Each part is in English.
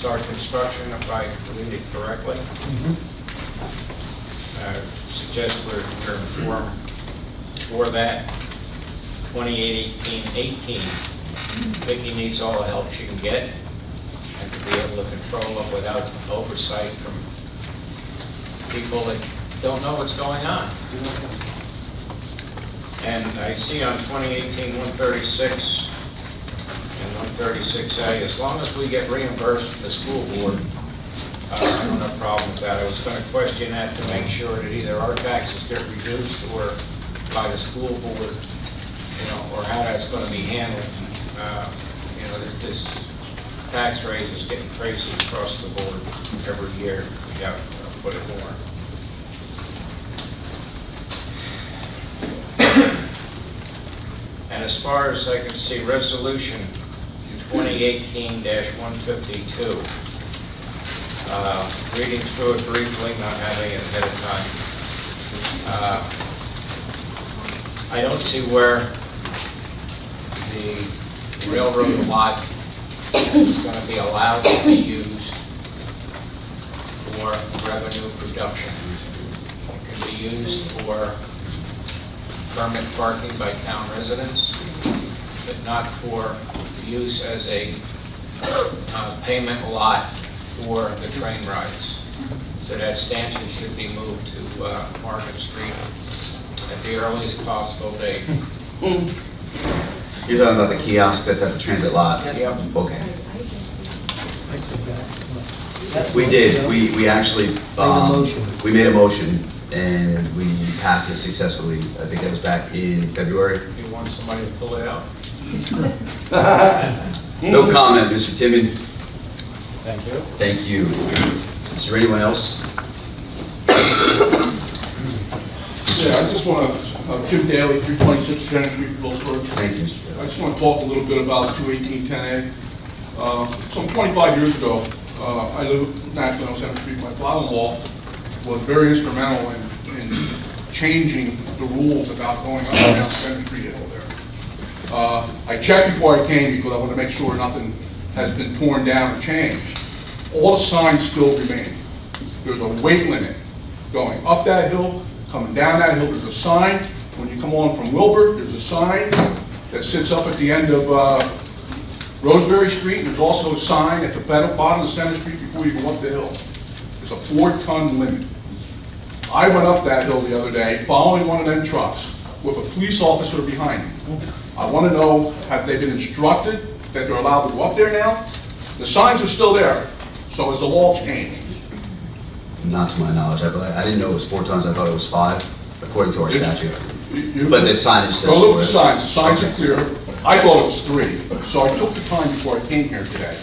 start construction, if I read it correctly. Suggest we're informed for that 2018-18. Vicki needs all the help she can get and to be able to control it without oversight from people that don't know what's going on. And I see on 2018-136 and 136A, as long as we get reimbursed from the school board, I don't have a problem with that. I was going to question that to make sure that either our taxes get reduced or by the school board, or how that's going to be handled. This tax rate is getting crazy across the board every year. We got to put it more. And as far as I can see, resolution 2018-152. Reading through it briefly, not having it ahead of time. I don't see where the railroad lot is going to be allowed to be used for revenue production. It can be used for permit parking by town residents, but not for use as a payment lot for the train rides. So that stanchion should be moved to Market Street at the earliest possible date. You're talking about the kiosk that's at the transit lot? Yep. Okay. We did. We actually, we made a motion and we passed it successfully. I think that was back in February. You want somebody to pull it out? No comment, Mr. Timmon. Thank you. Thank you. Is there anyone else? Yeah, I just want to, Jim Daly, 326 Center Street, Phillipsburg. Thank you, Mr. I just want to talk a little bit about 21810A. Some 25 years ago, I lived in National Center Street. My father-in-law was very instrumental in changing the rules about going up and down Center Street over there. I checked before I came because I want to make sure nothing has been torn down or changed. All the signs still remain. There's a weight limit going up that hill, coming down that hill. There's a sign. When you come on from Wilbur, there's a sign that sits up at the end of Roseberry Street. There's also a sign at the bottom of Center Street before you go up the hill. There's a 4-ton limit. I went up that hill the other day following one of them trucks with a police officer behind me. I want to know, have they been instructed that they're allowed to go up there now? The signs are still there. So has the law changed? Not to my knowledge. I didn't know it was 4 tons. I thought it was 5, according to our statute. You- But the signage says. Go look at the 4. signs. The signs are clear. I thought it was 3. So I took the time before I came here today.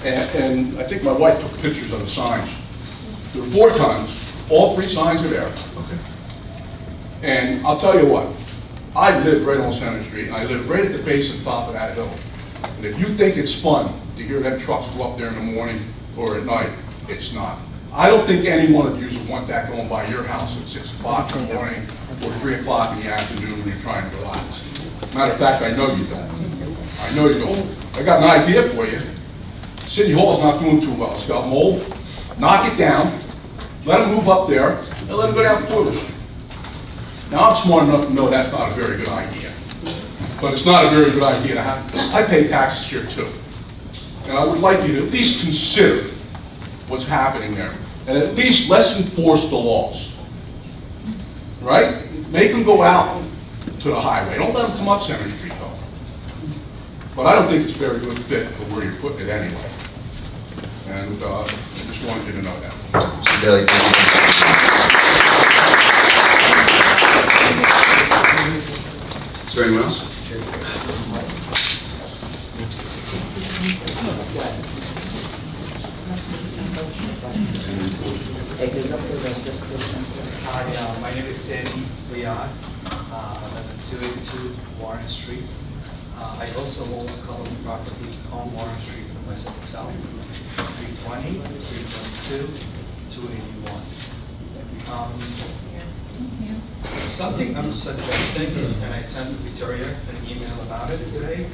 And I think my wife took pictures of the signs. There are 4 tons. All 3 signs are there. Okay. And I'll tell you what, I live right on Center Street, and I live right at the base and top of that hill. And if you think it's fun to hear them trucks go up there in the morning or at night, it's not. I don't think any one of you would want that going by your house at 6 o'clock in the morning or 3 o'clock in the afternoon when you're trying to relax. Matter of fact, I know you don't. I know you don't. I got an idea for you. City Hall's not doing too well. It's got mold. Knock it down, let them move up there, and let them go down Porter. Now, I'm smart enough to know that's not a very good idea. But it's not a very good idea to have. I pay taxes here too. And I would like you to at least consider what's happening there. And at least let's enforce the laws. Right? Make them go out to the highway. Don't let them come up Center Street though. But I don't think it's a very good fit for where you're putting it anyway. And I just wanted you to know that. Mr. Daly, thank you. Is there anyone else? Hi, my name is Sandy Leon. I live at 282 Warren Street. I also own a couple of properties on Warren Street from west to south, 320, 322, 281. Something I'm suggesting, and I sent Victoria an email about it today.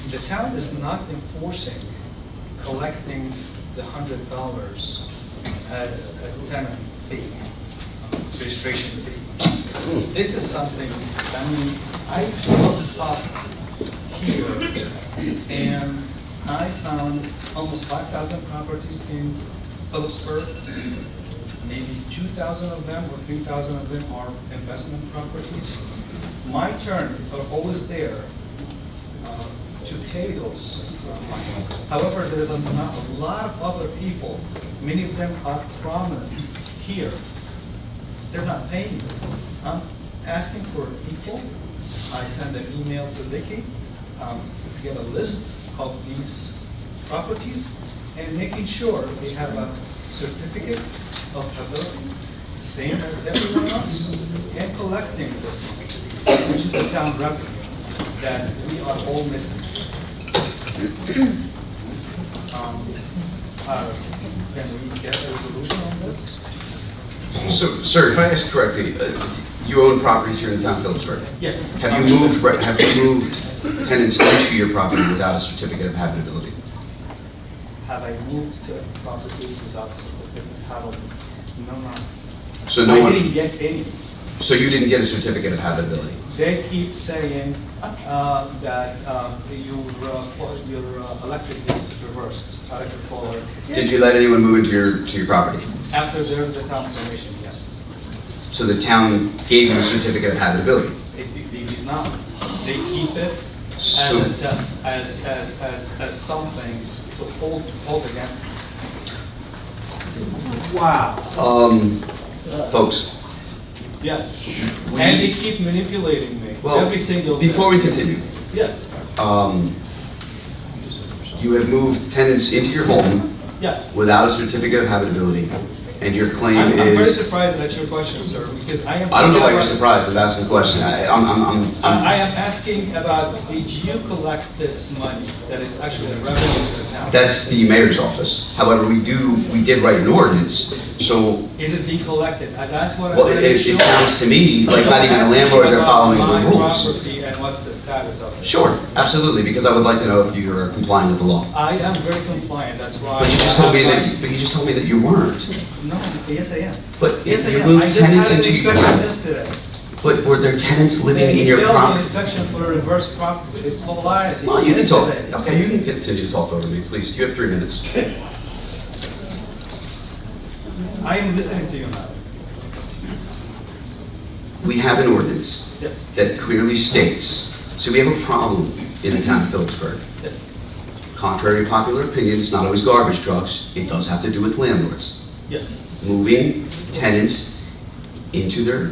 The town is not enforcing collecting the $100 as a tenant fee, registration fee. This is something, I mean, I brought it up here, and I found almost 5,000 properties in Phillipsburg. Maybe 2,000 of them or 3,000 of them are investment properties. My turn are always there to pay those money. However, there's a lot of other people, many of them are prominent here. They're not paying this. I'm asking for equal. I send an email to Vicky to get a list of these properties and making sure they have a certificate of habitability, same as everyone else, and collecting this money, which is the town revenue that we are all missing. Can we get a resolution on this? So, sir, if I ask correctly, you own properties here in the town of Phillipsburg? Yes. Have you moved tenants into your property without a certificate of habitability? Have I moved to property without a certificate of habitability? No. So no I one, didn't get any. so you didn't get a certificate of habitability? They keep saying that your electric is reversed, electric color. Did you let anyone move into your property? After there is a town permission, yes. So the town gave you a certificate of habitability? They did not. They keep it So- as something to hold against me. Wow. Folks, Yes. We- And they keep manipulating me well, every single day. before we continue, Yes, you have moved tenants into your home yes. without a certificate of habitability, and your claim I'm very is... surprised at your question, sir, because I am... I don't know why you're surprised with asking the question. I am asking about, did you collect this money that is actually revenue to the town? That's the mayor's office. However, we did write an ordinance, so, Is it being collected? That's what I'm well, trying to it show. sounds to me like not even the I'm landlords are asking following about the my rules. property and what's the status of it? Sure, absolutely, because I would like to know if you are complying with the law. I am very compliant, that's why... But you just told me that you weren't. No, yes I am. But Yes, if I you am. moved I just tenants had an into your... inspection yesterday. But were there tenants living They in your failed the property? inspection for a reverse property. It's a lie. Well, you can talk. Yesterday. Okay, you can continue to talk over me, please. You have 3 minutes. I am listening to you now. We have an ordinance Yes, that clearly states, so we have a problem in the town of Phillipsburg. yes. Contrary to popular opinion, it's not always garbage trucks. It does have to do with landlords. Yes, Moving tenants into their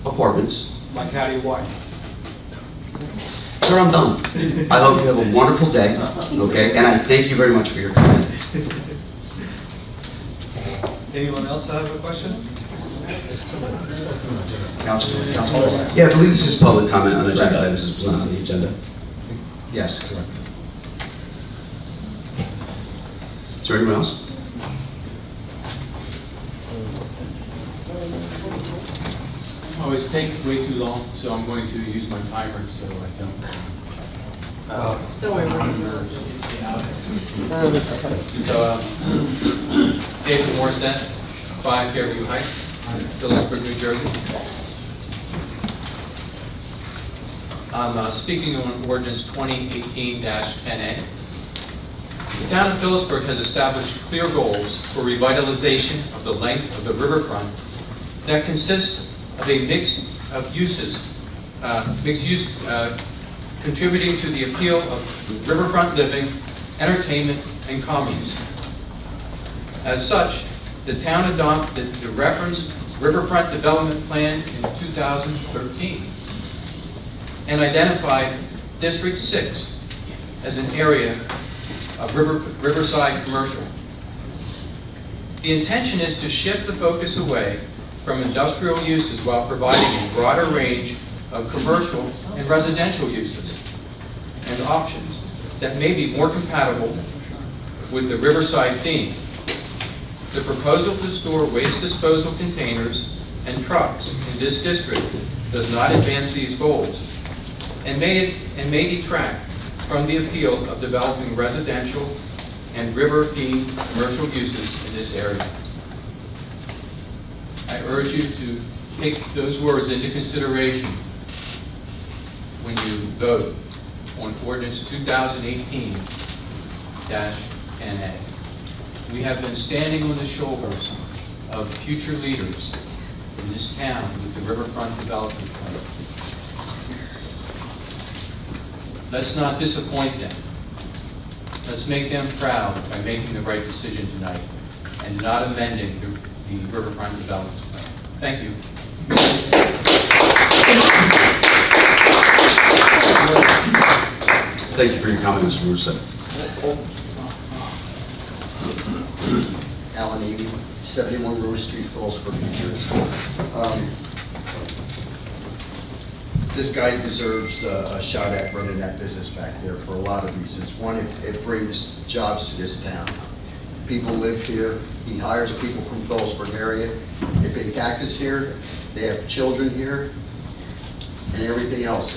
apartments. like Hattie White. Sir, I'm done. I hope you have a wonderful day, okay? And I thank you very much for your comment. Anyone else have a question? Councilman? Yeah, I believe this is public comment on agenda items. This was not on the agenda. Yes, correct. Is there anyone else? Oh, it's taking way too long, so I'm going to use my timer so I don't. Don't worry, we're So, David Morissette, 5 Fairview Heights, Phillipsburg, New Jersey. I'm speaking on ordinance 2018-10A. The town of Phillipsburg has established clear goals for revitalization of the length of the riverfront that consists of a mix of uses, mixed use contributing to the appeal of riverfront living, entertainment, and commerce. As such, the town adopted the referenced riverfront development plan in 2013 and identified District 6 as an area of riverside commercial. The intention is to shift the focus away from industrial uses while providing a broader range of commercial and residential uses and options that may be more compatible with the riverside theme. The proposal to store waste disposal containers and trucks in this district does not advance these goals and may detract from the appeal of developing residential and river feed commercial uses in this area. I urge you to take those words into consideration when you vote on ordinance 2018-10A. We have been standing on the shoulders of future leaders in this town with the riverfront development plan. Let's not disappoint them. Let's make them proud by making the right decision tonight and not amending the riverfront development plan. Thank you. Thank you for your comment, Mr. Russo. Alan Eby, 71 Rose Street, Phillipsburg, New Jersey. This guy deserves a shot at running that business back there for a lot of reasons. One, it brings jobs to this town. People live here. He hires people from Phillipsburg area. They pay taxes here. They have children here and everything else.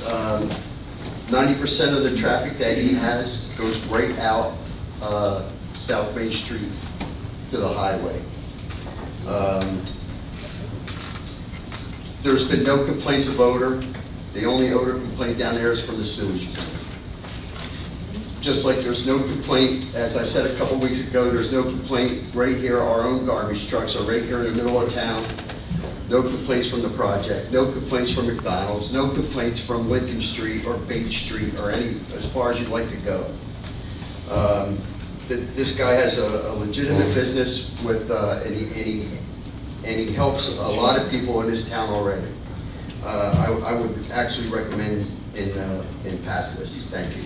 90% of the traffic that he has goes right out South Main Street to the highway. There's been no complaints of odor. The only odor complaint down there is from the sewage center. Just like there's no complaint, as I said a couple weeks ago, there's no complaint right here. Our own garbage trucks are right here in the middle of town. No complaints from the project, no complaints from McDonald's, no complaints from Lincoln Street or Bates Street or any, as far as you'd like to go. This guy has a legitimate business with, and he helps a lot of people in this town already. I would actually recommend in pass this. Thank you.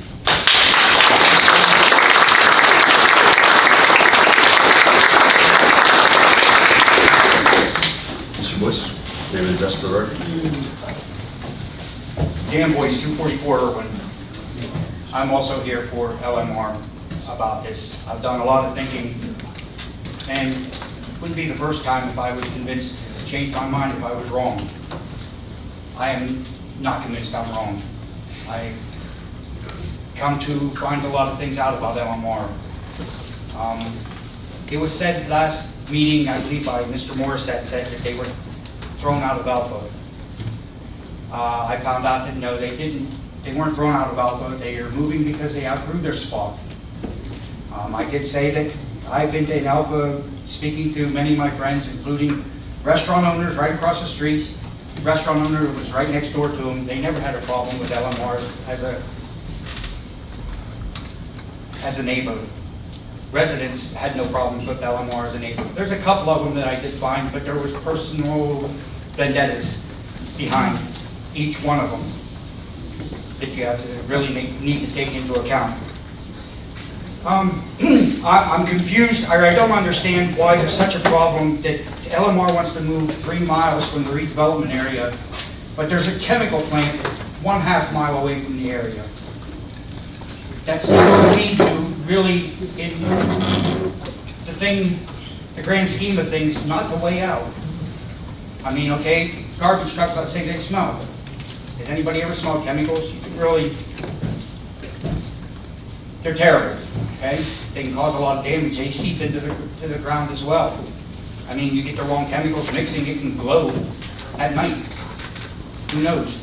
Mr. Boyce, name and address for the record. Dan Boyce, 244 Irwin. I'm also here for LMR about this. I've done a lot of thinking, and it wouldn't be the first time if I was convinced to change my mind if I was wrong. I am not convinced I'm wrong. I come to find a lot of things out about LMR. It was said last meeting, I believe by Mr. Morissette, said that they were thrown out of Alpha. I found out that no, they didn't. They weren't thrown out of Alpha. They are moving because they outgrew their spot. I did say that I've been to Alpha speaking to many of my friends, including restaurant owners right across the street. The restaurant owner was right next door to them. They never had a problem with LMR as a neighbor. Residents had no problems with LMR as a neighbor. There's a couple of them that I did find, but there was personal vendettas behind each one of them that you have to really need to take into account. I'm confused, or I don't understand why there's such a problem that LMR wants to move 3 miles from the redevelopment area, but there's a chemical plant 1/2 mile away from the area. That seems to me to really, in the grand scheme of things, not the way out. I mean, okay, garbage trucks, let's say they smell. Has anybody ever smelled chemicals? You can really, they're terrible, okay? They can cause a lot of damage. They seep into the ground as well. I mean, you get the wrong chemicals mixing, it can glow at night. Who knows?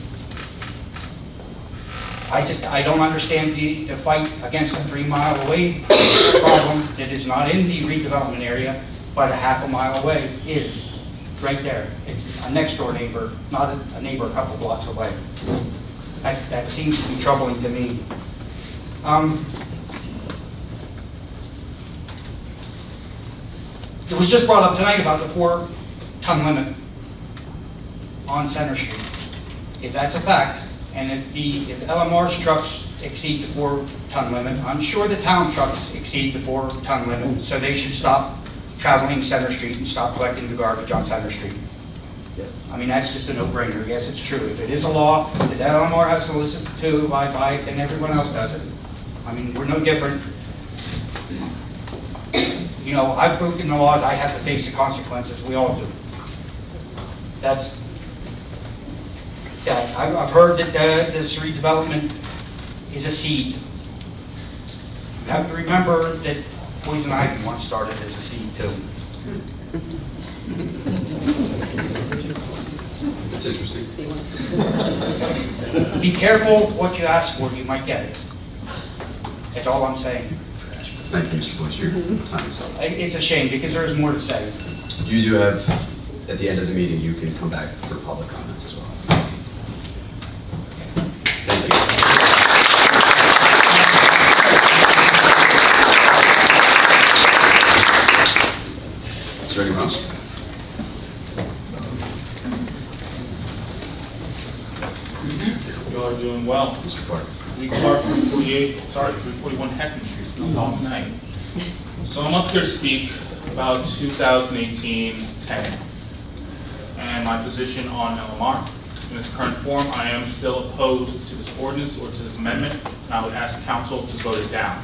I don't understand the fight against a 3 mile away problem that is not in the redevelopment area, but a 1/2 mile away is right there. It's a next door neighbor, not a neighbor a couple blocks away. That seems to be troubling to me. It was just brought up tonight about the 4-ton limit on Center Street. If that's a fact, and if LMR's trucks exceed the 4-ton limit, I'm sure the town trucks exceed the 4-ton limit, so they should stop traveling Center Street and stop collecting the garbage on Center Street. I mean, that's just a no-brainer. Yes, it's true. If it is a law that LMR has to listen to, abide by it, then everyone else does it. I mean, we're no different. You know, I've broken the laws, I have to face the consequences, we all do. That's, yeah, I've heard that this redevelopment is a seed. You have to remember that Poison ivy once started as a seed too. That's interesting. Be careful what you ask for, you might get it. That's all I'm saying. Thank you, Mr. Bush. Your time is up. It's a shame because there's more to say. You do have, at the end of the meeting, you can come back for public comments as well. Thank you. Is there anyone else? You all are doing well. Mr. Clark. We Clark, 341 Heckman Street. It's been a long night. So I'm up here to speak about 2018-10 and my position on LMR. In its current form, I am still opposed to this ordinance or to this amendment, and I would ask council to vote it down.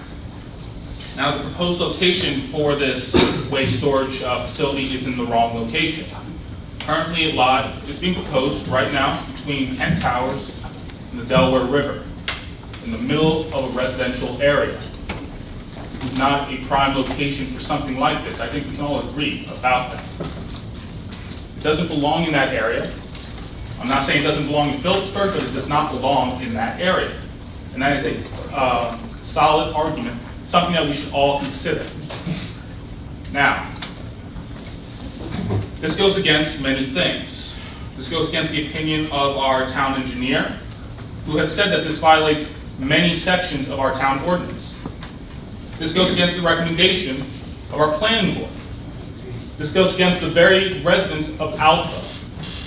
Now, the proposed location for this waste storage facility is in the wrong location. Currently, a lot is being proposed right now between Kent Towers and the Delaware River, in the middle of a residential area. This is not a prime location for something like this. I think we can all agree about that. It doesn't belong in that area. I'm not saying it doesn't belong in Phillipsburg, but it does not belong in that area. And that is a solid argument, something that we should all consider. Now, this goes against many things. This goes against the opinion of our town engineer, who has said that this violates many sections of our town ordinance. This goes against the recommendation of our planning board. This goes against the very residents of Alpha,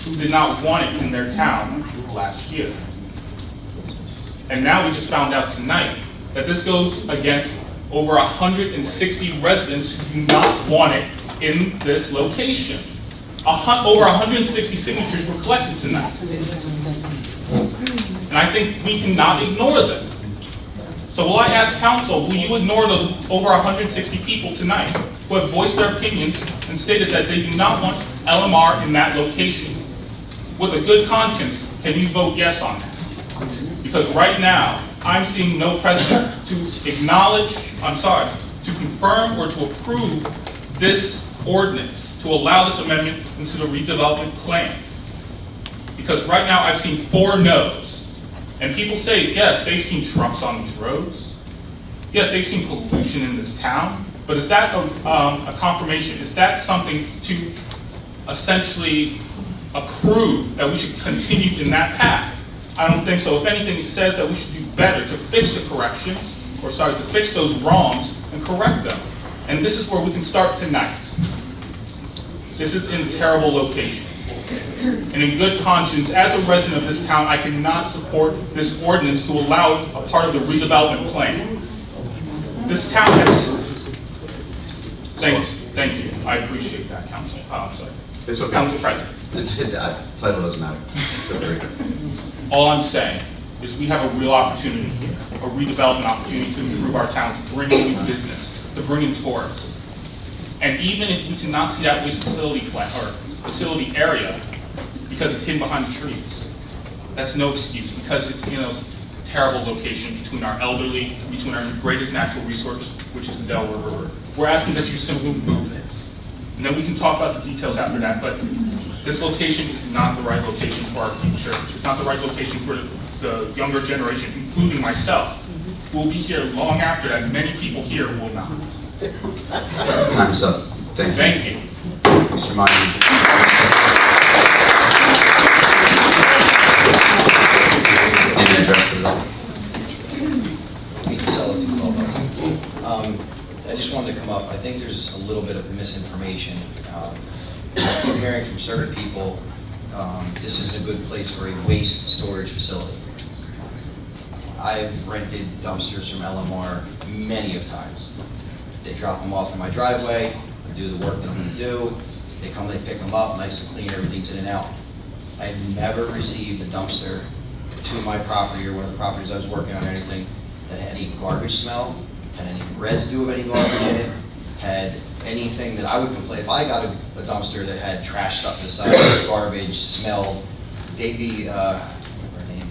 who did not want it in their town last year. And now we just found out tonight that this goes against over 160 residents who do not want it in this location. Over 160 signatures were collected tonight. And I think we cannot ignore them. So will I ask council, will you ignore those over 160 people tonight who have voiced their opinions and stated that they do not want LMR in that location? With a good conscience, can you vote yes on that? Because right now, I'm seeing no precedent to confirm or to approve this ordinance, to allow this amendment into the redevelopment plan. Because right now, I've seen 4 no's. And people say, yes, they've seen trucks on these roads. Yes, they've seen pollution in this town. But is that a confirmation? Is that something to essentially approve that we should continue in that path? I don't think so. If anything, it says that we should do better to fix the corrections, to fix those wrongs and correct them. And this is where we can start tonight. This is in a terrible location. And in good conscience, as a resident of this town, I cannot support this ordinance to allow it a part of the redevelopment plan. This town has... Thank you. I appreciate that, Council. I'm sorry. It's okay. Council President. Title doesn't matter. Feel free. All I'm saying is we have a real opportunity here, a redevelopment opportunity to improve our town, to bring in new business, to bring in tourists. And even if we cannot see that waste facility facility area because it's hidden behind the trees, that's no excuse, because it's in a terrible location between our elderly, between our greatest natural resource, which is the Delaware River. We're asking that you simply move it. And then we can talk about the details after that, but this location is not the right location for our future. It's not the right location for the younger generation, including myself. We'll be here long after that. Many people here will not. Time's up. Thank you. Thank you. Mr. Meyer. Any address for that? I just wanted to come up. I think there's a little bit of misinformation. I keep hearing from certain people, this isn't a good place for a waste storage facility. I've rented dumpsters from LMR many of times. They drop them off in my driveway, I do the work that I'm going to do, they come, they pick them up, nice and clean, everything's in and out. I've never received a dumpster to my property or one of the properties I was working on or anything that had any garbage smell, had any residue of any garbage in it, had anything that I would complain. If I got a dumpster that had trash stuff to the side, garbage, smelled, they'd be, what's her name?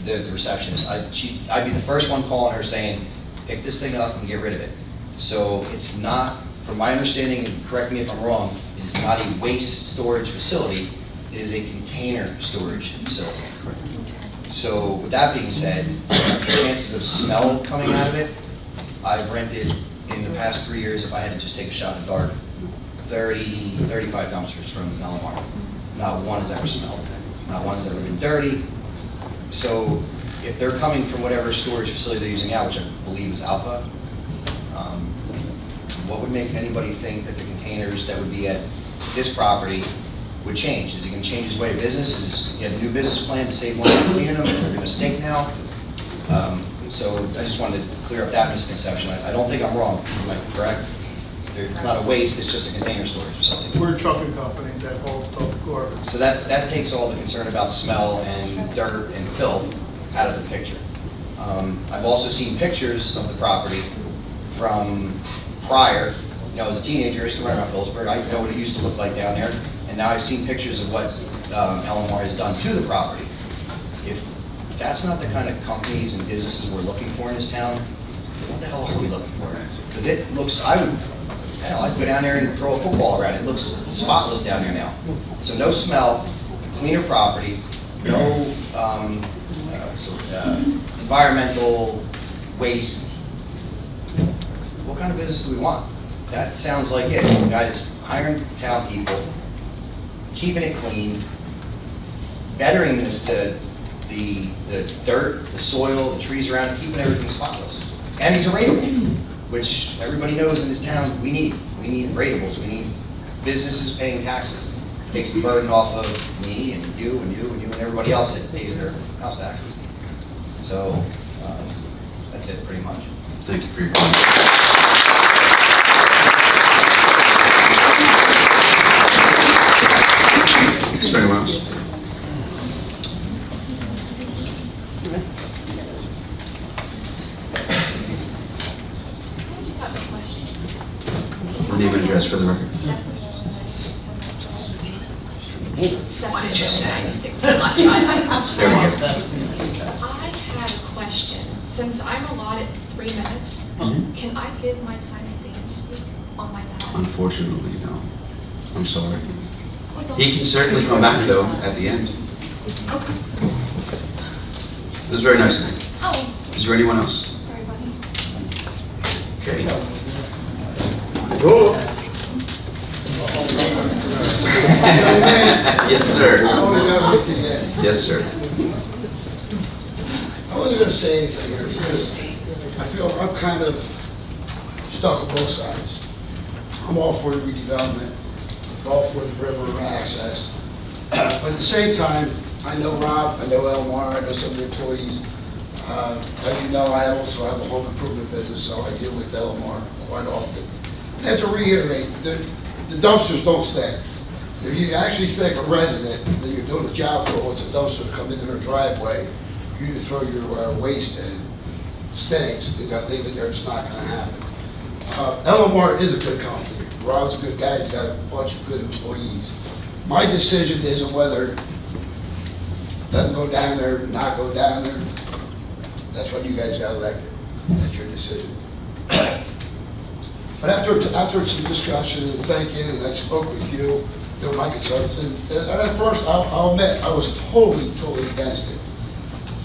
The receptionist. I'd be the first one calling her saying, pick this thing up and get rid of it. So it's not, from my understanding, and correct me if I'm wrong, it is not a waste storage facility, it is a container storage facility. So with that being said, the chances of smell coming out of it, I've rented in the past 3 years, if I had to just take a shot in the dark, 30, 35 dumpsters from LMR. Not one has ever smelled, not one has ever been dirty. So if they're coming from whatever storage facility they're using now, which I believe is Alpha, what would make anybody think that the containers that would be at this property would change? Is he going to change his way of business? He have a new business plan to save money on cleaning them, and they're going to stink now? So I just wanted to clear up that misconception. I don't think I'm wrong, am I correct? It's not a waste, it's just a container storage facility. We're a trucking company that hauls public garbage. So that takes all the concern about smell and dirt and filth out of the picture. I've also seen pictures of the property from prior. You know, as a teenager, I used to run around Phillipsburg. I know what it used to look like down there. And now I've seen pictures of what LMR has done to the property. If that's not the kind of companies and businesses we're looking for in this town, what the hell are we looking for? Because it looks, I'd go down there and throw a football around. It looks spotless down there now. So no smell, cleaner property, no environmental waste. What kind of business do we want? That sounds like it. The guy that's hiring town people, keeping it clean, bettering the dirt, the soil, the trees around it, keeping everything spotless. And he's a rateable, which everybody knows in this town we need. We need ratables. We need businesses paying taxes. It takes the burden off of me and you and you and you and everybody else that pays their house taxes. So that's it pretty much. Thank you for your comment. Is there anyone else? I just have a question. Name and address for the record. What did you say? There we go. I had a question. Since I'm allotted 3 minutes, can I give my time at the end speak on my ballot? Unfortunately, no. I'm sorry. Was all- He can certainly come back, though, at the end. Okay. This is very nice of you. Oh, Is there anyone else? sorry, buddy. Okay. Yes, sir. Yes, sir. I wasn't gonna say anything here because I feel I'm kind of stuck on both sides. I'm all for the redevelopment, all for the river access. But at the same time, I know Rob, I know Elmar, I know some of the employees. As you know, I also have a home improvement business, so I deal with Elmar quite often. And to reiterate, the dumpsters don't stay. If you actually think a resident that you're doing a job for wants a dumpster to come into their driveway, you to throw your waste in, stinks, you got to leave it there, it's not going to happen. LMR is a good company. Rob's a good guy, he's got a bunch of good employees. My decision isn't whether let them go down there, not go down there. That's what you guys got elected. That's your decision. But after some discussion and thinking, and I spoke with you, my concerns, and at first, I'll admit, I was totally against it.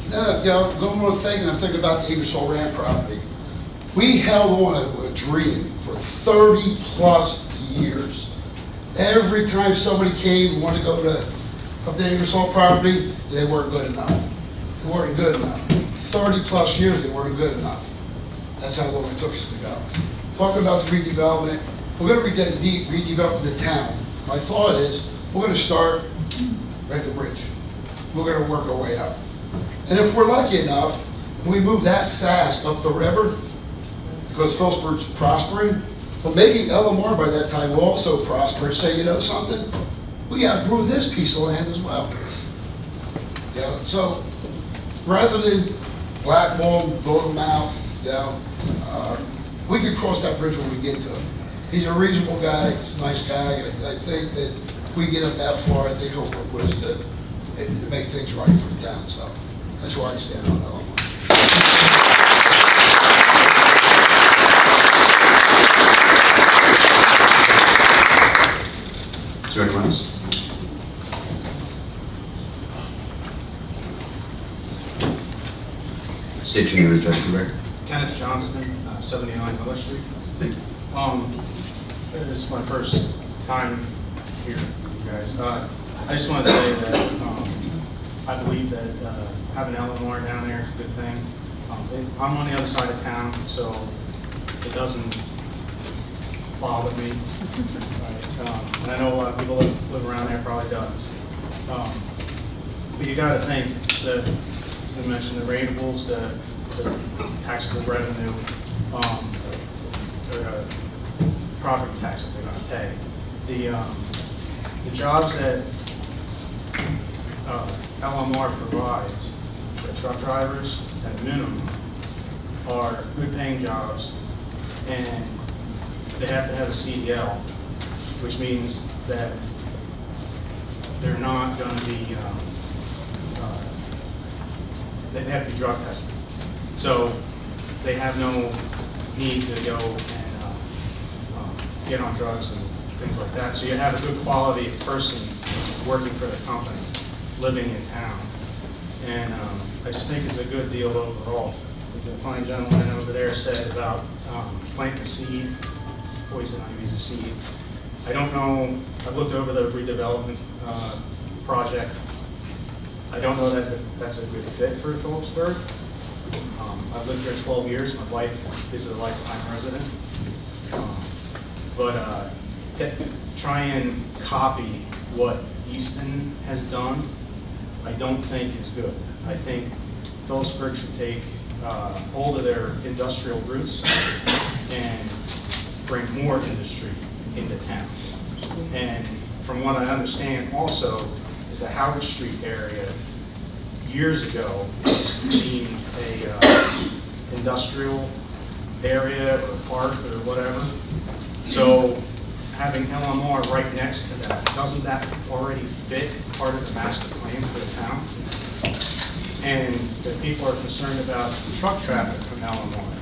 Then, going on thinking, I'm thinking about the Ingersoll Rand property. We held on to a dream for 30 plus years. Every time somebody came and wanted to go up the Ingersoll property, they weren't good enough. They weren't good enough. 30 plus years, they weren't good enough. That's how long it took us to go. Talking about the redevelopment, we're going to redevelop the town. My thought is, we're going to start right at the bridge. We're going to work our way up. And if we're lucky enough, and we move that fast up the river, because Phillipsburg's prospering, well, maybe LMR by that time will also prosper and say, you know something? We outgrew this piece of land as well. So rather than blackball, vote him out, we could cross that bridge when we get to him. He's a reasonable guy, he's a nice guy. I think that if we get up that far, I think he'll work with us to make things right for the town. So that's why I stand on that one. State your name and address for the record. Kenneth Johnston, 79 Miller Street. Thank you. This is my first time here with you guys. I just want to say that I believe that having Eleanor down there is a good thing. I'm on the other side of town, so it doesn't bother me. Right? And I know a lot of people that live around there probably does. But you got to think that, as I mentioned, the rateables, the taxable revenue, the property tax that they're going to pay. The jobs that LMR provides for truck drivers at minimum are good paying jobs, and they have to have a CDL, which means that they're not going to be, they have to be drug tested. So they have no need to go and get on drugs and things like that. So you have a good quality person working for the company, living in town. And I just think it's a good deal overall. The fine gentleman over there said about planting a seed, poison ivy is a seed. I don't know, I've looked over the redevelopment project. I don't know that that's a good fit for Phillipsburg. I've lived here 12 years. My wife is a lifetime resident. But try and copy what Easton has done, I don't think is good. I think Phillipsburg should take hold of their industrial roots and bring more industry into town. And from what I understand also is the Howard Street area years ago being a industrial area or park or whatever. So having LMR right next to that, doesn't that already fit part of the master plan for the town? And the people are concerned about truck traffic from LMR.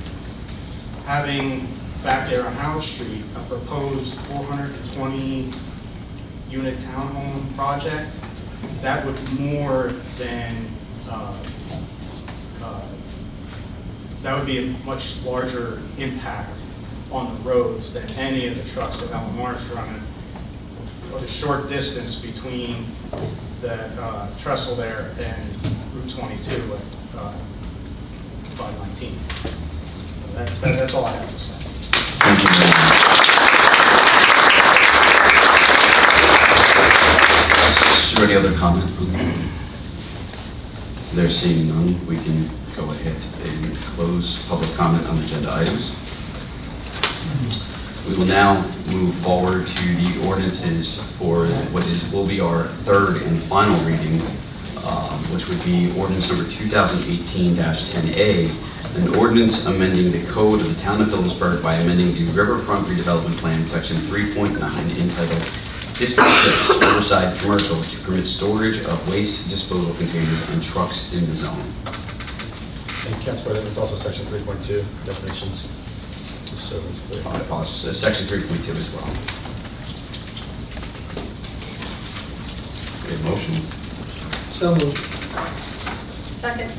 Having back there on Howard Street a proposed 420 unit townhome project, that would more than, that would be a much larger impact on the roads than any of the trucks that LMR is running. Or the short distance between the trestle there and Route 22 at 519. That's all I have to say. Thank you very much. Is there any other comment? There seeing none, we can go ahead and close public comment on agenda items. We will now move forward to the ordinances for what will be our third and final reading, which would be ordinance number 2018-10A, an ordinance amending the code of the town of Phillipsburg by amending the Riverfront Redevelopment Plan, section 3.9, entitled District 6, Riverside Commercial, to permit storage of waste disposal containers and trucks in the zone. And Council President, it's also section 3.2, definitions. So it's clear. I apologize, section 3.2 as well. Okay, motion. So moved. Second.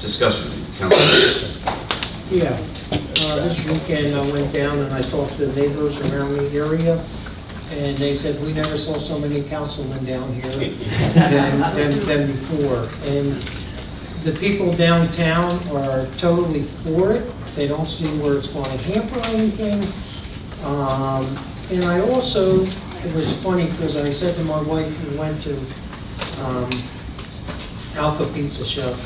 Discussion. Councilman. Yeah, this weekend I went down and I talked to the neighbors around the area, and they said, we never saw so many councilmen down here than before. And the people downtown are totally for it. They don't see where it's going to hamper anything. And I also, it was funny because I said to my wife, we went to Alpha Pizza shop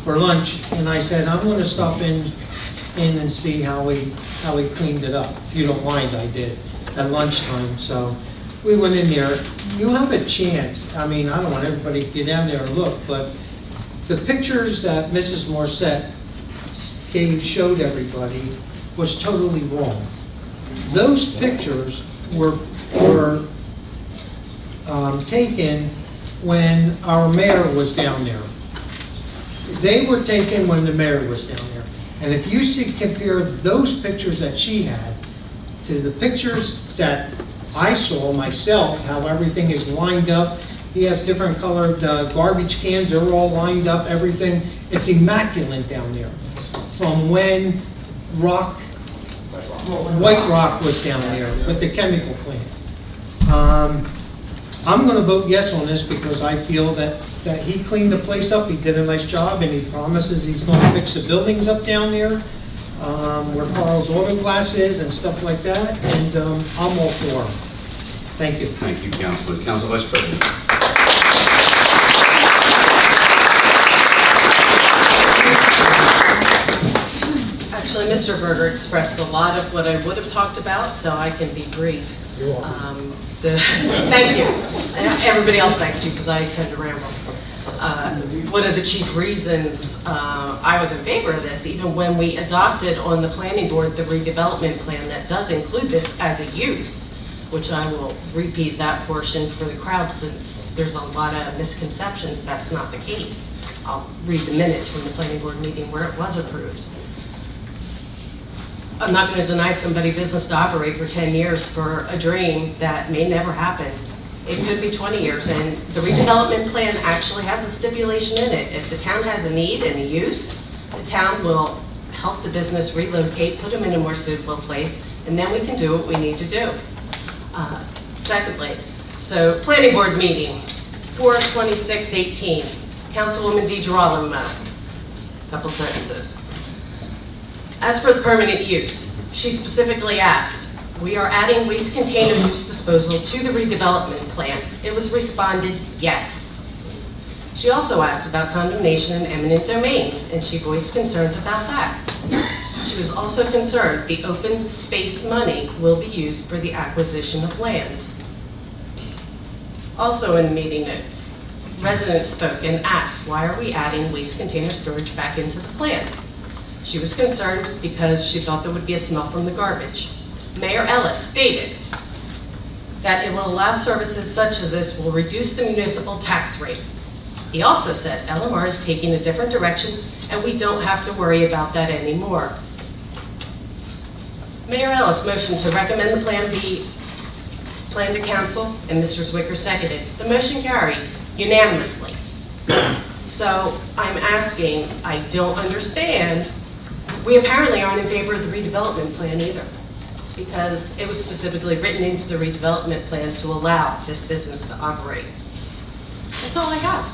for lunch, and I said, I'm going to stop in and see how we cleaned it up. If you don't mind, I did at lunchtime. So we went in there. You have a chance. I mean, I don't want everybody to get down there and look, but the pictures that Mrs. Morissette showed everybody was totally wrong. Those pictures were taken when our mayor was down there. They were taken when the mayor was down there. And if you compare those pictures that she had to the pictures that I saw myself, how everything is lined up, He has different colored garbage cans, they're all lined up, everything. It's immaculate down there. From when White Rock was down there with the chemical plant. I'm gonna vote yes on this because I feel that he cleaned the place up, he did a nice job, and he promises he's gonna fix the buildings up down there, where Carl's Auto Glass is and stuff like that, and I'm all for him. Thank you. Thank you, Councilman. Council Vice President. Actually, Mr. Berger expressed a lot of what I would have talked about, so I can be brief. Thank you. Everybody else thanks you because I tend to ramble. One of the chief reasons I was in favor of this, even when we adopted on the planning board the redevelopment plan that does include this as a use, which I will repeat that portion for the crowd since there's a lot of misconceptions, that's not the case. I'll read the minutes from the planning board meeting where it was approved. I'm not going to deny somebody business to operate for 10 years for a dream that may never happen. It could be 20 years, and the redevelopment plan actually has a stipulation in it. If the town has a need and a use, the town will help the business relocate, put them in a more suitable place, and then we can do what we need to do. Secondly, so planning board meeting, 4/26/18, Councilwoman DeGirolamo, couple sentences. As for the permanent use, she specifically asked, we are adding waste container use disposal to the redevelopment plan. It was responded, yes. She also asked about condemnation and eminent domain, and she voiced concerns about that. She was also concerned the open space money will be used for the acquisition of land. Also in the meeting notes, residents spoke and asked, why are we adding waste container storage back into the plan? She was concerned because she thought there would be a smell from the garbage. Mayor Ellis stated that it will allow services such as this will reduce the municipal tax rate. He also said LMR is taking a different direction and we don't have to worry about that anymore. Mayor Ellis motioned to recommend the plan be planned to council, and Mr. Zwicker seconded. The motion carried unanimously. So I'm asking, I don't understand. We apparently aren't in favor of the redevelopment plan either, because it was specifically written into the redevelopment plan to allow this business to operate. That's all I have.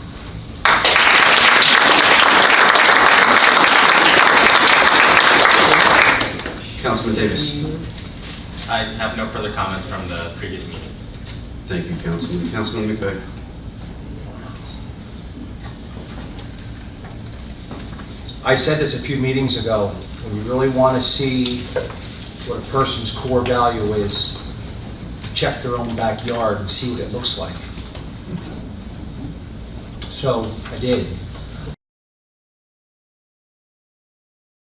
Councilman Davis. I have no further comments from the previous meeting. Thank you, Councilman. Councilman McVeigh. I said this a few meetings ago, when you really want to see what a person's core value is, check their own backyard and see what it looks like. So I did.